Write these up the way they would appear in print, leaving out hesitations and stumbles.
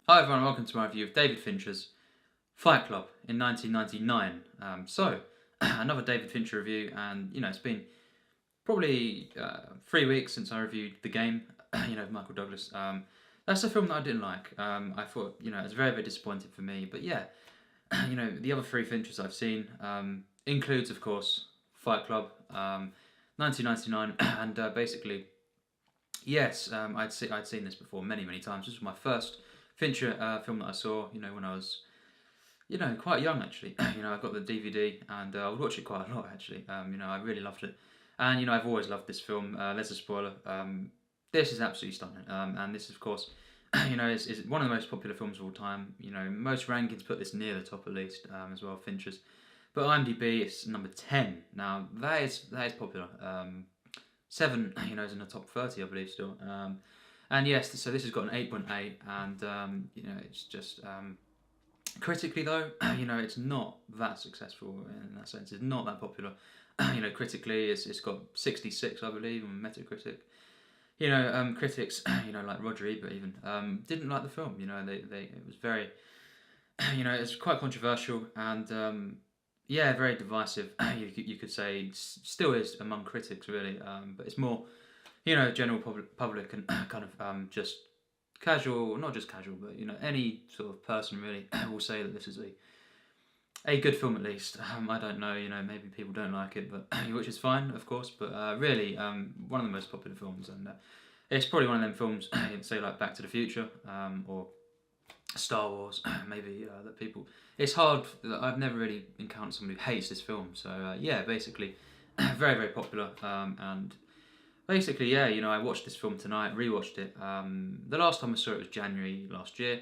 Hi everyone, welcome to my review of David Fincher's Fight Club in 1999. Another David Fincher review, and it's been probably 3 weeks since I reviewed The Game, Michael Douglas. That's a film that I didn't like. I thought, it was very, very disappointing for me. But yeah, the other three Finchers I've seen includes, of course, Fight Club, 1999, and basically, yes, I'd seen this before many, many times. This was my first Fincher film that I saw, when I was, quite young actually. I got the DVD and I would watch it quite a lot actually. I really loved it. And, I've always loved this film. There's a spoiler. This is absolutely stunning. And this, of course, is one of the most popular films of all time. Most rankings put this near the top at least, as well, Fincher's. But IMDb, it's number 10. Now, that is popular. Seven, is in the top 30, I believe, still. And yes, so this has got an 8.8, and it's just critically though, it's not that successful in that sense. It's not that popular. Critically, it's got 66, I believe, on Metacritic. Critics, like Roger Ebert even, didn't like the film. It was very, it's quite controversial and yeah, very divisive. You could say still is among critics really, but it's more general public and kind of just casual, not just casual, but any sort of person really will say that this is a good film at least. I don't know, maybe people don't like it, but which is fine, of course. But really, one of the most popular films, and it's probably one of them films, say like Back to the Future, or Star Wars, maybe that people. It's hard. I've never really encountered someone who hates this film. So yeah, basically, very very popular, and basically, yeah, I watched this film tonight, rewatched it. The last time I saw it was January last year.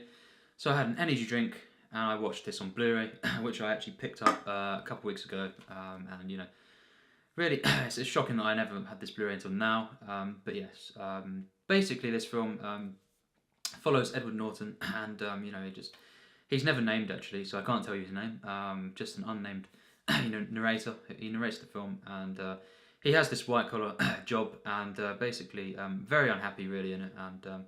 So I had an energy drink and I watched this on Blu-ray, which I actually picked up a couple of weeks ago. And really, it's shocking that I never had this Blu-ray until now. But yes, basically this film follows Edward Norton, and he's never named actually, so I can't tell you his name. Just an unnamed narrator. He narrates the film, and he has this white collar job, and basically very unhappy really in it, and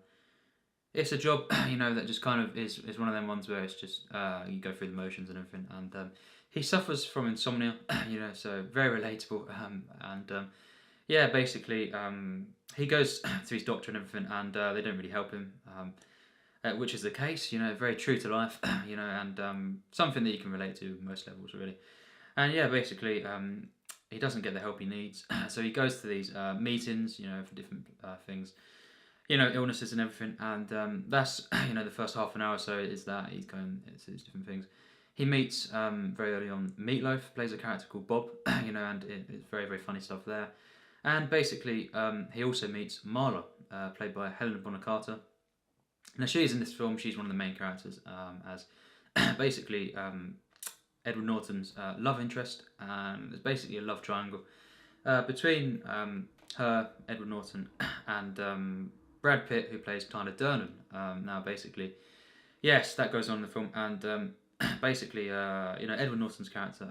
it's a job that just kind of is one of them ones where it's just you go through the motions and everything, and he suffers from insomnia, so very relatable, and yeah, basically he goes to his doctor and everything, and they don't really help him. Which is the case, very true to life, and something that you can relate to most levels, really. And yeah, basically, he doesn't get the help he needs, so he goes to these meetings, for different things, illnesses and everything, and that's the first half an hour or so is that he's going to these different things. He meets very early on Meatloaf, plays a character called Bob, and it's very very funny stuff there. And basically, he also meets Marla, played by Helena Bonham Carter. Now she's in this film. She's one of the main characters, as basically Edward Norton's love interest. It's basically a love triangle between her, Edward Norton, and Brad Pitt, who plays Tyler Durden. Now, basically, yes, that goes on in the film, and basically, Edward Norton's character,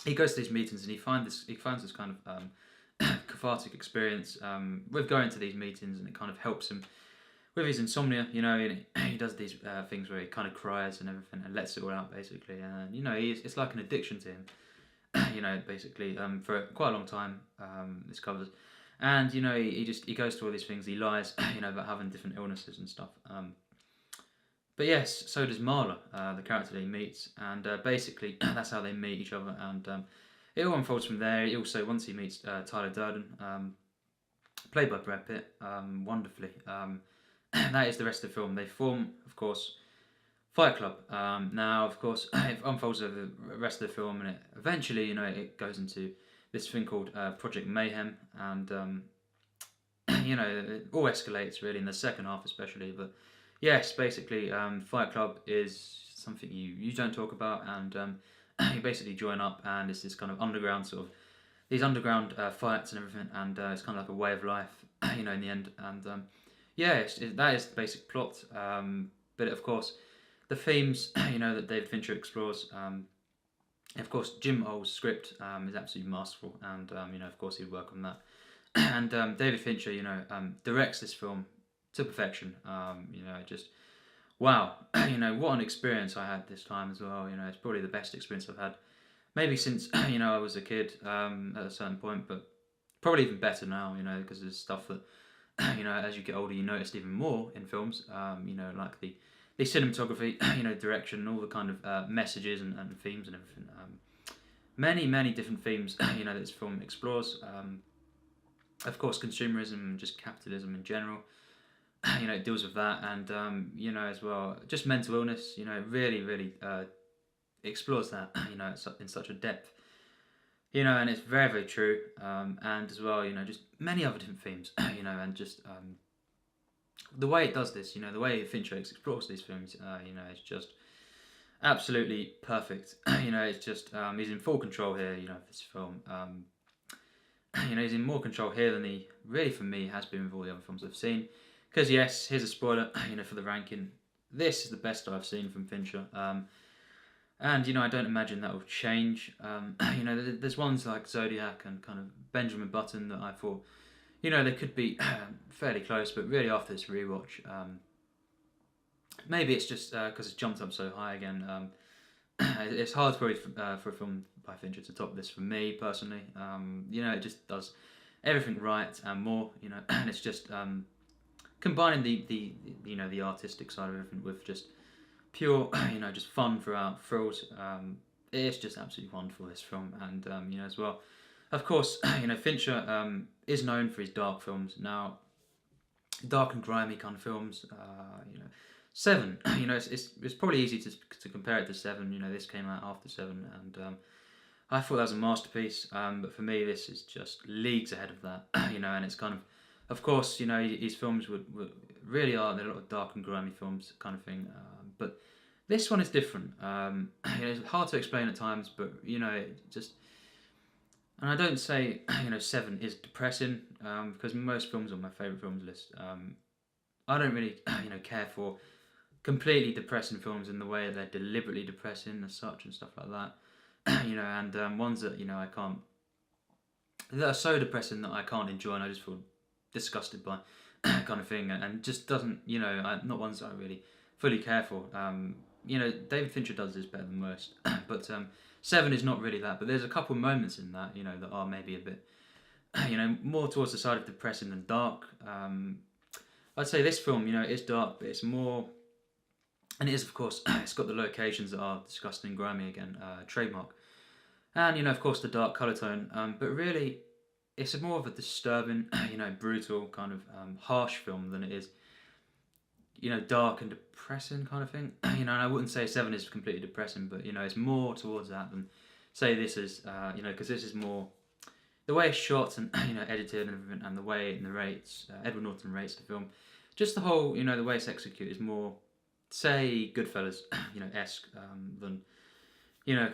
he goes to these meetings and he finds this kind of cathartic experience with going to these meetings, and it kind of helps him with his insomnia. And he does these things where he kind of cries and everything and lets it all out basically, and it's like an addiction to him. Basically, for quite a long time, this covers, and he goes to all these things. He lies, about having different illnesses and stuff. But yes, so does Marla, the character that he meets, and basically that's how they meet each other, and it all unfolds from there. He also, once he meets Tyler Durden, played by Brad Pitt, wonderfully. That is the rest of the film. They form, of course, Fight Club. Now, of course, it unfolds over the rest of the film, and it eventually, it goes into this thing called Project Mayhem, and it all escalates really in the second half, especially. But yes, basically, Fight Club is something you don't talk about, and you basically join up, and it's this kind of underground sort of these underground fights and everything, and it's kind of like a way of life, in the end, and yeah, that is the basic plot. But of course, the themes, that David Fincher explores. Of course, Jim Oll's script is absolutely masterful, and of course he'd work on that. And David Fincher, directs this film to perfection. Just wow, what an experience I had this time as well. It's probably the best experience I've had, maybe since I was a kid at a certain point, but probably even better now. Because there's stuff that as you get older, you notice even more in films. Like the cinematography, direction, and all the kind of messages and themes and everything. Many different themes, that this film explores. Of course, consumerism and just capitalism in general. It deals with that, and as well, just mental illness. It really explores that. In such a depth. And it's very true. And as well, just many other different themes. And just the way it does this. The way Fincher explores these films. It's just absolutely perfect. It's just he's in full control here. Of this film. He's in more control here than he really, for me, has been with all the other films I've seen. Because yes, here's a spoiler. For the ranking, this is the best I've seen from Fincher. And I don't imagine that will change. There's ones like Zodiac and kind of Benjamin Button that I thought, they could be fairly close, but really after this rewatch, maybe it's just because it's jumped up so high again. It's hard for a film by Fincher to top this for me personally. It just does everything right and more. And it's just combining the artistic side of everything with just pure, just fun throughout, thrills. It's just absolutely wonderful, this film, and as well, of course, Fincher is known for his dark films. Now, dark and grimy kind of films. Seven. It's probably easy to compare it to Seven. This came out after Seven, and I thought that was a masterpiece. But for me, this is just leagues ahead of that. And it's kind of course, his films would really are. They're a lot of dark and grimy films, kind of thing. But this one is different. It's hard to explain at times, but it just. And I don't say Seven is depressing, because most films on my favourite films list, I don't really care for completely depressing films in the way they're deliberately depressing as such and stuff like that. And ones that I can't, that are so depressing that I can't enjoy and I just feel disgusted by, kind of thing, and just doesn't not ones that I really fully care for. David Fincher does this better than most, but Seven is not really that. But there's a couple of moments in that that are maybe a bit more towards the side of depressing than dark. I'd say this film is dark, but it's more, and it is, of course, it's got the locations that are disgusting and grimy again, trademark, and of course the dark colour tone, but really it's more of a disturbing, brutal kind of harsh film than it is dark and depressing kind of thing. And I wouldn't say Seven is completely depressing, but it's more towards that than say this is, because this is more the way it's shot and edited and everything, and the way it narrates. Edward Norton narrates the film. Just the whole, the way it's executed is more, say, Goodfellas, esque than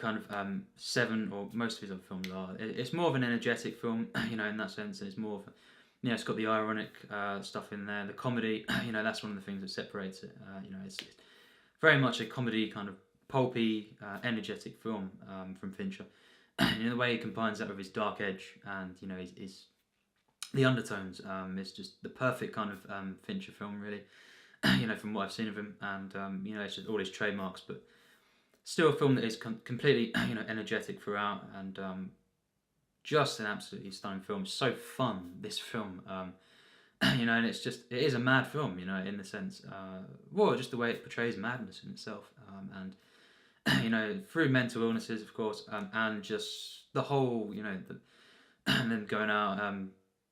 kind of Seven or most of his other films are. It's more of an energetic film, in that sense, and it's more of it's got the ironic stuff in there, the comedy. That's one of the things that separates it. It's very much a comedy, kind of pulpy, energetic film from Fincher. The way he combines that with his dark edge and his the undertones, is just the perfect kind of Fincher film, really. From what I've seen of him, and it's just all his trademarks, but still a film that is completely energetic throughout, and just an absolutely stunning film. So fun, this film, and it is a mad film, in the sense, just the way it portrays madness in itself, and through mental illnesses, of course, and just the whole, and then going out,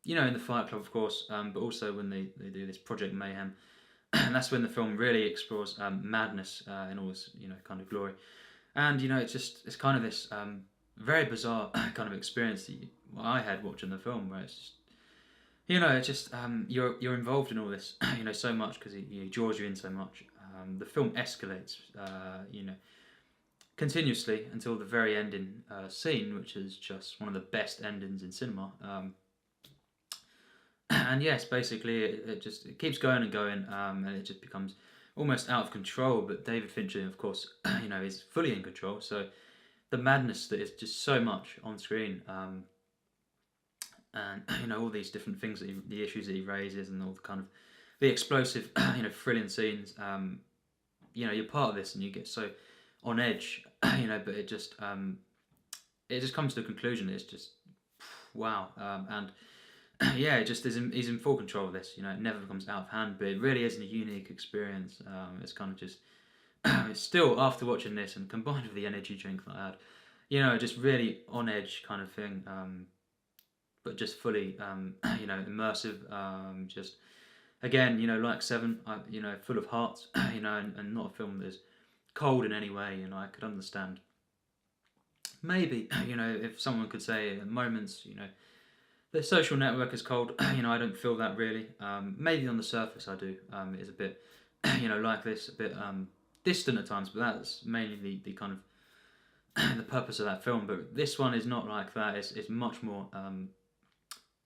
in the Fight Club, of course, but also when they do this Project Mayhem, and that's when the film really explores madness in all its kind of glory, and it's kind of this very bizarre kind of experience that I had watching the film, where it's just you're involved in all this so much because he draws you in so much. The film escalates continuously until the very ending scene, which is just one of the best endings in cinema. And yes, basically it keeps going and going, and it just becomes almost out of control. But David Fincher, of course, is fully in control. So the madness that is just so much on screen, and all these different things the issues that he raises, and all the kind of the explosive, thrilling scenes. you're part of this and you get so on edge, but it just comes to a conclusion. It's just wow, and yeah, it just he's in full control of this. It never becomes out of hand, but it really is a unique experience. It's kind of just it's still, after watching this and combined with the energy drink that I had, just really on edge kind of thing. But just fully, immersive. Just again, like Seven, full of heart. And not a film that's cold in any way. I could understand. Maybe, if someone could say at moments, the Social Network is cold. I don't feel that really. Maybe on the surface I do. It is a bit, like this, a bit distant at times. But that's mainly the kind of the purpose of that film. But this one is not like that. It's much more.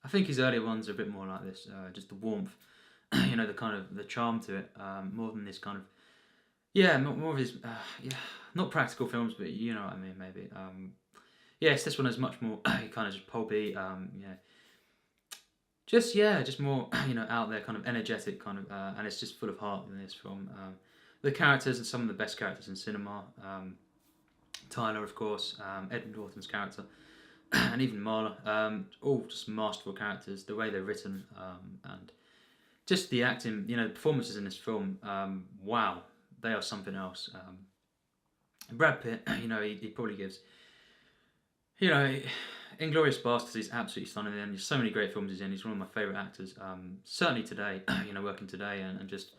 I think his earlier ones are a bit more like this. Just the warmth, the kind of the charm to it, more than this kind of. Yeah, more of his. Not practical films, but you know what I mean. Maybe. Yes, this one is much more kind of just pulpy. Just more out there, kind of energetic, kind of, and it's just full of heart in this film. The characters are some of the best characters in cinema. Tyler, of course, Edward Norton's character, and even Marla, all just masterful characters. The way they're written, and just the acting, the performances in this film. Wow, they are something else. Brad Pitt, he probably gives. Inglourious Basterds, he's absolutely stunning, and there's so many great films he's in. He's one of my favourite actors. Certainly today, working today, and just,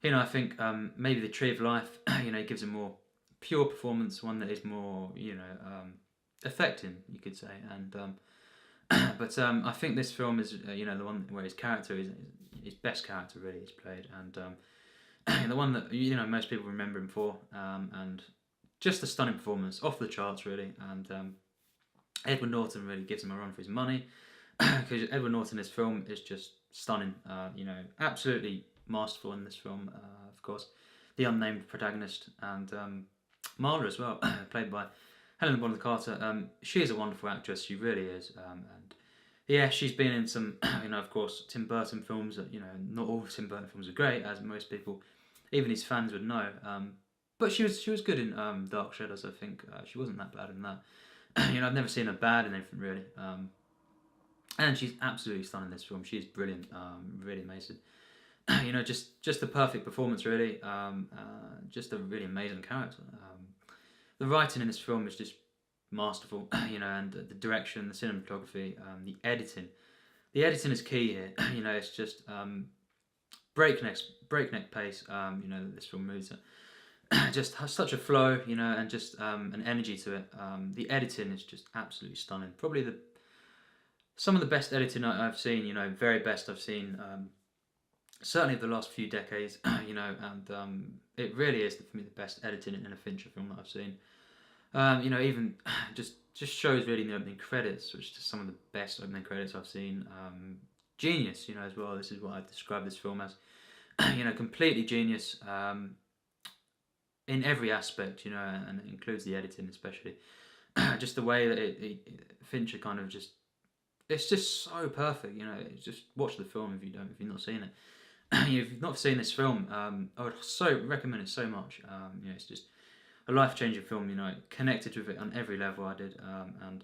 I think maybe The Tree of Life, gives a more pure performance, one that is more, affecting, you could say. And but I think this film is, the one where his character is his best character really is played, and the one that most people remember him for, and just a stunning performance, off the charts really, and Edward Norton really gives him a run for his money, because Edward Norton in this film is just stunning, absolutely masterful in this film, of course, the unnamed protagonist, and Marla as well, played by Helena Bonham Carter. She is a wonderful actress, she really is, and yeah, she's been in some, of course, Tim Burton films that, not all Tim Burton films are great, as most people, even his fans would know, but she was good in Dark Shadows, I think. She wasn't that bad in that. I've never seen her bad in anything really. And she's absolutely stunning in this film. She's brilliant, really amazing. Just the perfect performance really. Just a really amazing character. The writing in this film is just masterful. And the direction, the cinematography, the editing. The editing is key here. It's just breakneck pace. That this film moves at. Just has such a flow, and just an energy to it. The editing is just absolutely stunning. Probably some of the best editing I've seen. Very best I've seen. Certainly of the last few decades. And it really is for me the best editing in a Fincher film that I've seen. Even just shows really in the opening credits, which is some of the best opening credits I've seen. Genius, as well. This is what I describe this film as. Completely genius. In every aspect, and it includes the editing especially. Just the way that Fincher kind of just, it's just so perfect, just watch the film if you've not seen it. If you've not seen this film, I would so recommend it so much. It's just a life-changing film, connected with it on every level I did. And,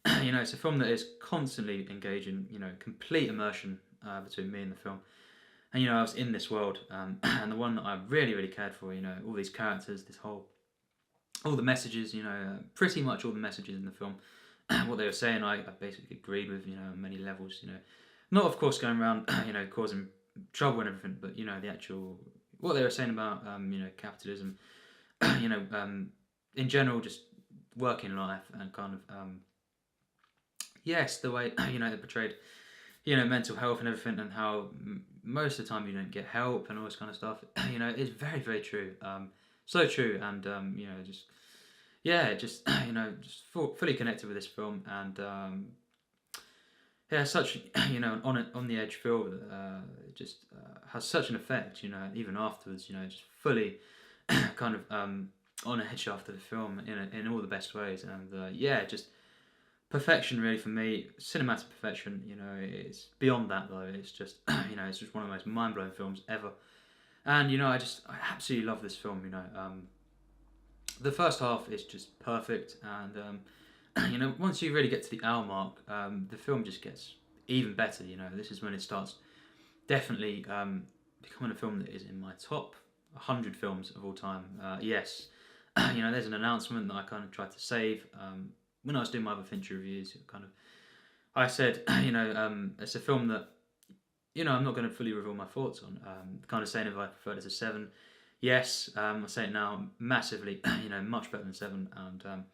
it's a film that is constantly engaging, complete immersion between me and the film. And I was in this world, and the one that I really, really cared for, all these characters, all the messages, pretty much all the messages in the film, what they were saying, I basically agreed with, on many levels, not of course going around, causing trouble and everything, but the actual what they were saying about, capitalism, in general, just working life and kind of, yes, the way they portrayed. Mental health and everything, and how most of the time you don't get help and all this kind of stuff. It's very, very true. So true, and just fully connected with this film, and such on the edge feel that just has such an effect. Even afterwards, just fully kind of on edge after the film in all the best ways, and just. Perfection, really, for me, cinematic perfection. It's beyond that though. It's just, it's just one of the most mind-blowing films ever. And I absolutely love this film. The first half is just perfect, and once you really get to the hour mark, the film just gets even better. This is when it starts definitely becoming a film that is in my top 100 films of all time. Yes, there's an announcement that I kind of tried to save when I was doing my other Fincher reviews. I said, it's a film that I'm not going to fully reveal my thoughts on. Kind of saying if I preferred it to Seven. Yes, I say it now, massively, much better than Seven. And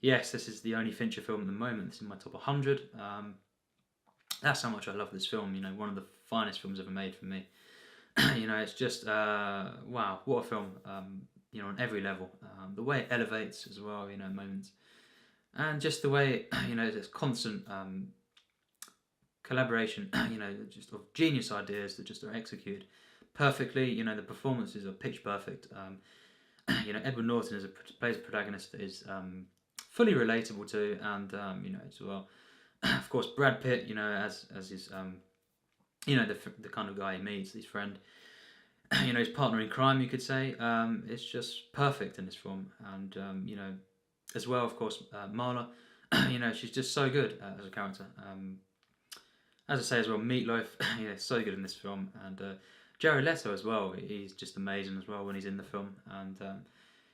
yes, this is the only Fincher film at the moment that's in my top 100. That's how much I love this film. One of the finest films ever made for me. It's just wow, what a film. On every level. The way it elevates as well. Moments, and just the way there's constant collaboration. Just of genius ideas that just are executed perfectly. The performances are pitch perfect. Edward Norton plays a protagonist that is fully relatable to, and as well. Of course, Brad Pitt, as his the kind of guy he meets, his friend, his partner in crime, you could say. It's just perfect in this film, and as well, of course, Marla. She's just so good as a character. As I say as well, Meatloaf, so good in this film, and Jared Leto as well. He's just amazing as well when he's in the film, and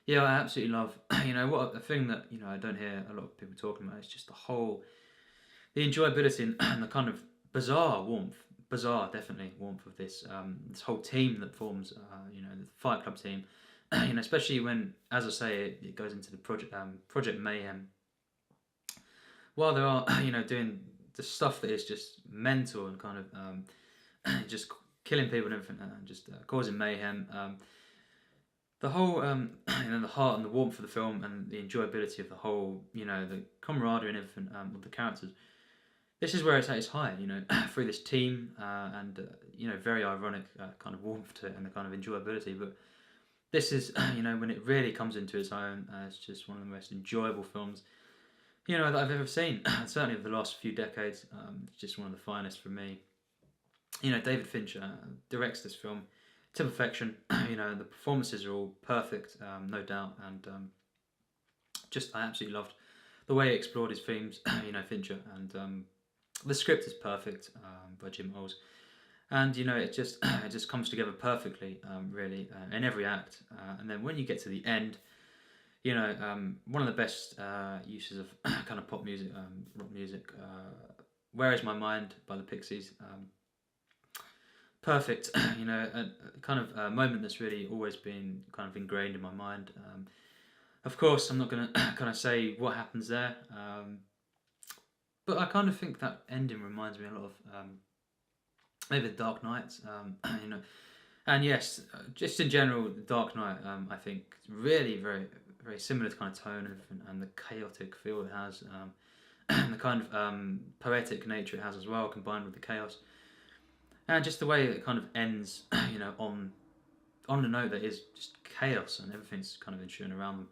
I absolutely love. What a thing that I don't hear a lot of people talking about. It's just the enjoyability and the kind of bizarre definitely warmth of this whole team that forms. The Fight Club team. Especially when, as I say, it goes into the Project Mayhem. While they are doing the stuff that is just mental and kind of just killing people and everything, just causing mayhem. The whole, the heart and the warmth of the film and the enjoyability of the whole, the camaraderie and everything with the characters. This is where it's at its height, through this team and very ironic kind of warmth to it and the kind of enjoyability. But this is, when it really comes into its own, it's just one of the most enjoyable films that I've ever seen. Certainly of the last few decades. It's just one of the finest for me. David Fincher directs this film to perfection. The performances are all perfect, no doubt, and I absolutely loved the way he explored his themes. Fincher, and the script is perfect by Jim Oles, and it just comes together perfectly, really, in every act. And then when you get to the end. One of the best uses of kind of pop music, rock music. Where Is My Mind by the Pixies? Perfect. A kind of moment that's really always been kind of ingrained in my mind. Of course, I'm not going to kind of say what happens there, but I kind of think that ending reminds me a lot of maybe The Dark Knight. And yes, just in general, The Dark Knight. I think really very very similar kind of tone and the chaotic feel it has, and the kind of poetic nature it has as well, combined with the chaos, and just the way it kind of ends, on a note that is just chaos and everything's kind of ensuing around them.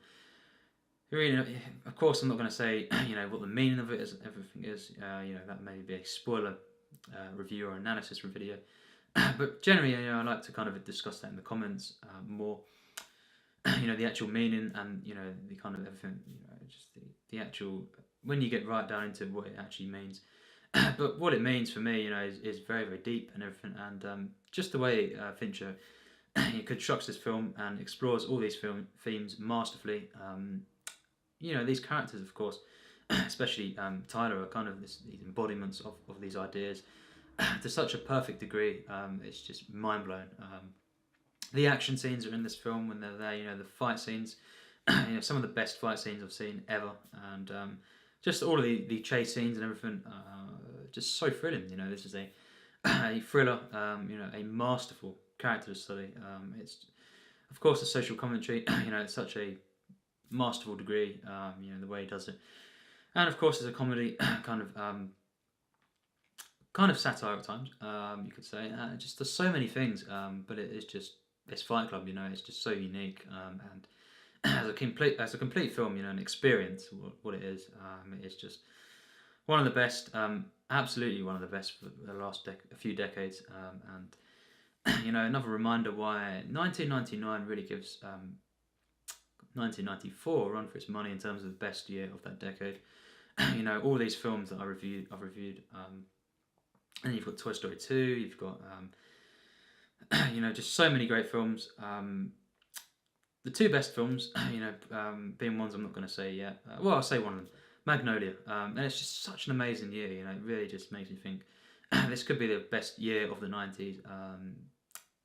Really, of course, I'm not going to say what the meaning of it is. Everything is, that may be a spoiler review or analysis from video, but generally, I like to kind of discuss that in the comments more. The actual meaning and the kind of everything, just the actual when you get right down into what it actually means. But what it means for me, is very very deep and everything, and just the way Fincher constructs this film and explores all these themes masterfully. These characters, of course, especially Tyler, are kind of these embodiments of these ideas to such a perfect degree. It's just mind blowing. The action scenes are in this film when they're there. The fight scenes, some of the best fight scenes I've seen ever, and just all of the chase scenes and everything, just so thrilling. This is a thriller, a masterful character study. It's of course a social commentary. It's such a masterful degree. The way he does it, and of course it's a comedy, kind of satire at times. You could say just there's so many things, but it is just. This Fight Club, it's just so unique, and as a complete film, an experience. What it is, it's just one of the best, absolutely one of the best for the last few decades, another reminder why 1999 really gives 1994 a run for its money in terms of the best year of that decade. All these films that I've reviewed, and you've got Toy Story 2, you've got, just so many great films. The two best films, being ones I'm not going to say yet. I'll say one of them, Magnolia. And it's just such an amazing year, it really just makes me think this could be the best year of the 90s.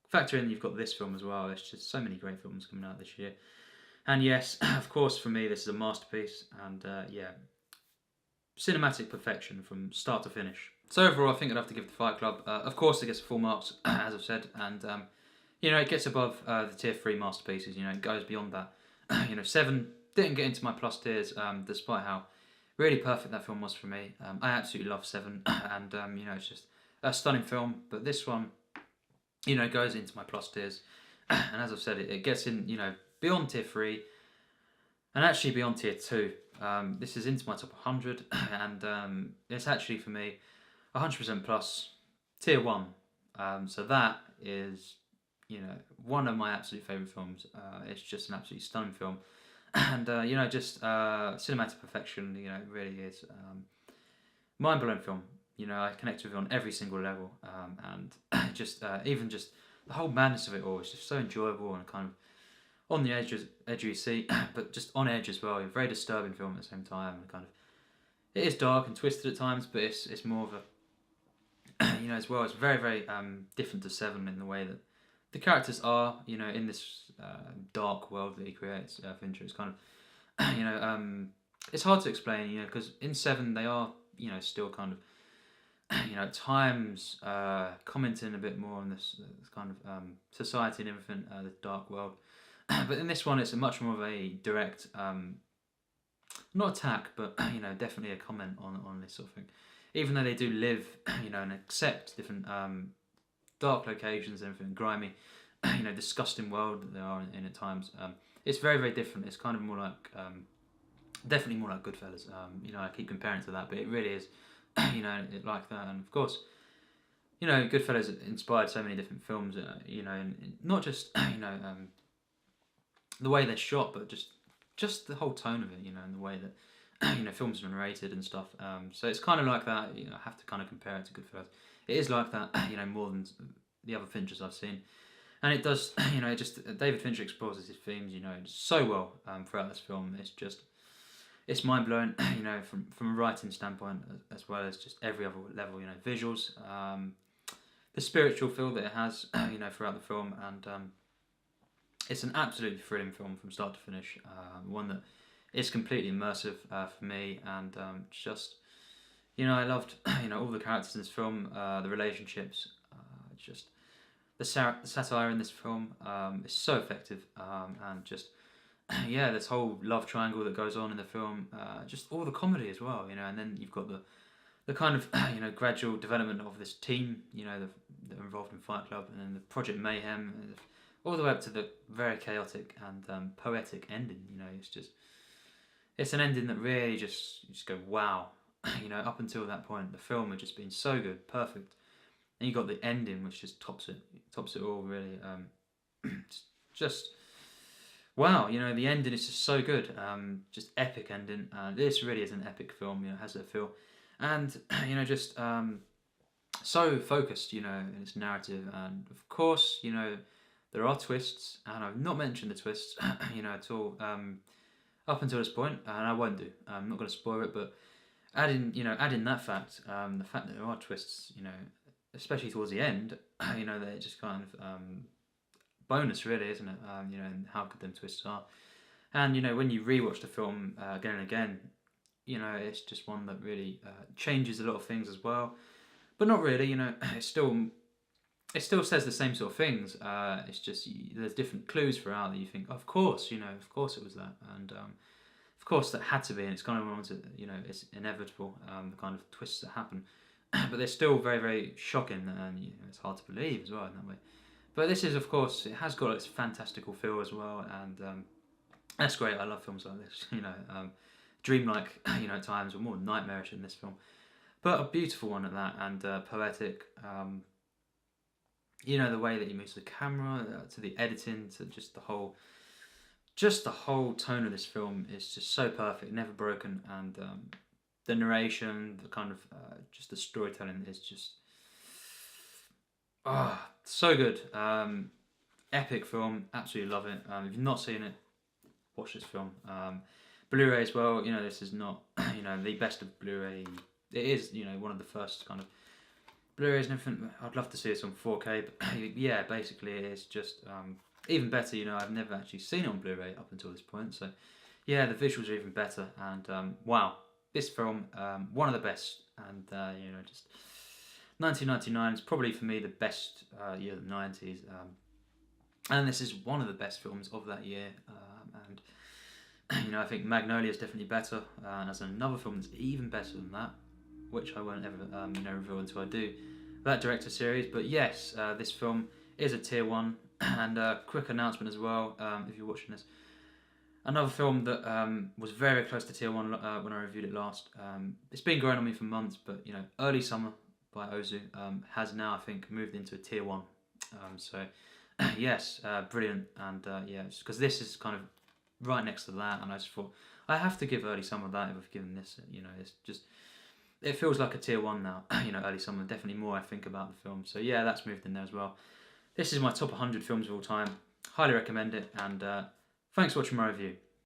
Factor in, you've got this film as well. There's just so many great films coming out this year. And yes, of course, for me, this is a masterpiece. And cinematic perfection from start to finish. So overall, I think I'd have to give The Fight Club. Of course, it gets full marks, as I've said. And, it gets above the tier 3 masterpieces. It goes beyond that. 7 didn't get into my plus tiers, despite how really perfect that film was for me. I absolutely love 7. And, it's just a stunning film. But this one, goes into my plus tiers. And as I've said, it gets in, beyond tier 3 and actually beyond tier 2. This is into my top 100, and it's actually for me 100% plus tier 1. So that is, one of my absolute favourite films. It's just an absolutely stunning film, and just cinematic perfection. It really is mind-blowing film. I connect with it on every single level, and just even just the whole madness of it all is just so enjoyable and kind of on the edge of your seat, but just on edge as well. A very disturbing film at the same time, and kind of it is dark and twisted at times, but it's more of a as well. It's very very different to 7 in the way that the characters are in this dark world that he creates. Fincher. It's kind of it's hard to explain because in 7 they are still kind of at times commenting a bit more on this kind of society and everything, the dark world. But in this one, it's much more of a direct, not attack, but definitely a comment on this sort of thing. Even though they do live, and accept different dark locations and everything, grimy, disgusting world that they are in at times. It's very very different. It's kind of more like, definitely more like Goodfellas. I keep comparing it to that, but it really is, like that. And of course, Goodfellas inspired so many different films. And not just the way they're shot, but just the whole tone of it, and the way that films are narrated and stuff. So it's kind of like that. I have to kind of compare it to Goodfellas. It is like that, more than the other Finchers I've seen, and it does. David Fincher explores his themes, so well throughout this film. It's mind blowing, from a writing standpoint as well as just every other level. Visuals, the spiritual feel that it has, throughout the film, and it's an absolutely thrilling film from start to finish. One that is completely immersive for me, and I loved all the characters in this film, the relationships, just the satire in this film is so effective, and just this whole love triangle that goes on in the film, just all the comedy as well, and then you've got the kind of gradual development of this team, that are involved in Fight Club, and then the Project Mayhem, all the way up to the very chaotic and poetic ending. It's an ending that really you just go wow. Up until that point, the film had just been so good, perfect, and you got the ending which just tops it all really. Just wow, the ending is just so good, just epic ending. This really is an epic film. It has that feel, and just so focused, in its narrative, and of course, there are twists, and I've not mentioned the twists, at all, up until this point, and I won't do. I'm not going to spoil it, but adding that fact, the fact that there are twists, especially towards the end, they're just kind of bonus, really, isn't it? And how good them twists are, and when you rewatch the film again and again, it's just one that really changes a lot of things as well, but not really. It still says the same sort of things. It's just there's different clues throughout that you think, of course, of course it was that, and of course that had to be, and it's kind of one to, it's inevitable, the kind of twists that happen, but they're still very very shocking, and it's hard to believe as well in that way. But this is, of course, it has got its fantastical feel as well, and that's great. I love films like this, dreamlike, at times, or more nightmarish in this film, but a beautiful one at that, and poetic. You know, the way that he moves the camera, to the editing, to just the whole tone of this film is just so perfect, never broken, and the narration, the kind of just the storytelling is just so good. Epic film, absolutely love it. If you've not seen it, watch this film. Blu-ray as well. You know, this is not the best of Blu-ray. It is one of the first kind of Blu-rays and everything. I'd love to see this on 4K, but yeah, basically it's just even better. I've never actually seen it on Blu-ray up until this point, so yeah, the visuals are even better. And wow, this film, one of the best, and just 1999 is probably for me the best year of the 90s. And this is one of the best films of that year. And I think Magnolia is definitely better. And there's another film that's even better than that, which I won't ever reveal until I do that director series. But yes, this film is a tier 1. And a quick announcement as well, if you're watching this. Another film that was very close to tier 1 when I reviewed it last. It's been growing on me for months, but Early Summer by Ozu has now, I think, moved into a tier 1. So yes, brilliant. And yeah, because this is kind of right next to that, and I just thought I have to give Early Summer that if I've given this. It's just, it feels like a tier 1 now. Early Summer, definitely more I think about the film. So yeah, that's moved in there as well. This is my top 100 films of all time. Highly recommend it, and thanks for watching my review.